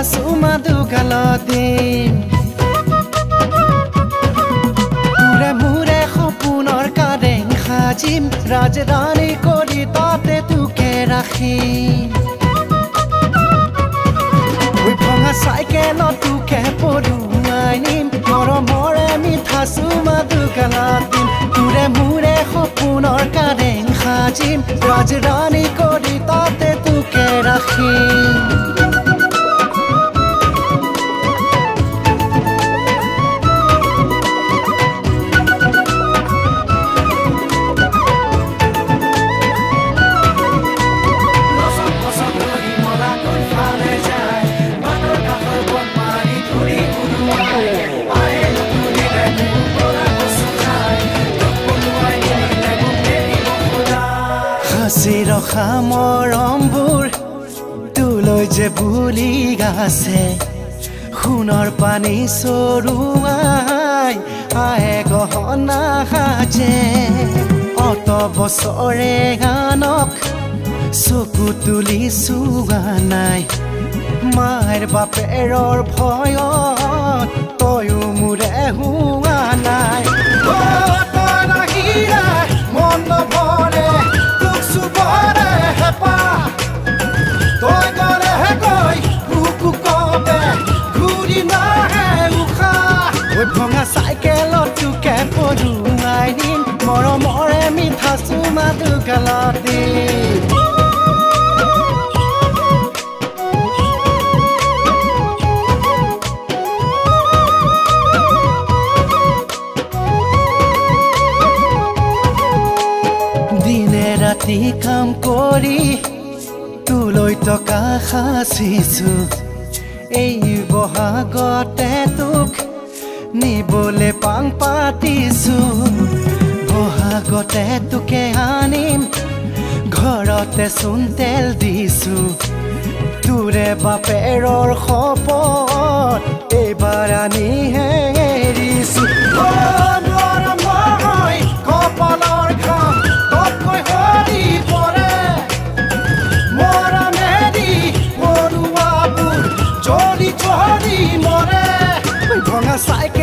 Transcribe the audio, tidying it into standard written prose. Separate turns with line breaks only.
থাসু মাদু গালদিন তুৰে মুৰে সপোনৰ কাৰেং সাজিম ৰাজধানী কৰি তাতে তোকে ৰাখিম ভঙা চাইকেলত তোকে পঢ়ুৱাই নিম মৰমৰে মিঠা চুমা দুগালাতিম তোৰে মোৰে সপোনৰ কাৰেং সাজিম ৰাজধানী কৰি তাতে তোকে ৰাখিম ৰখা মৰমবোৰ তোলৈ যে বুলি গাছে সোণৰ পানী চৰুৱাই আহে গহনা সাজে অত বছৰে গানক চকু তুলি চোৱা নাই মাৰ বাপেৰৰ ভয়ত তয়ো মোৰে হোৱা নাই তই নাহিলে মন নভৰে ভঙা চাইকেলত তোকে পঢ়ুৱাই দিম মৰমৰে মিঠা চুমা দুগালদিন দিনে ৰাতি কাম কৰি তোলৈ টকা সাঁচিছো এই বহাগতে তোক নিবলে পাং পাতিছো বহাগতে তোকে আনিম ঘৰতে চোন তেল দিছো তোৰে বাপেৰৰ শপত এইবাৰ আনিহে এৰিছো কপালৰ ঘাম ততকৈ সৰি পৰে মৰমেদি মৰুৱাবোৰ জ্বলি জ্বলি মৰে ভঙা চাইকেল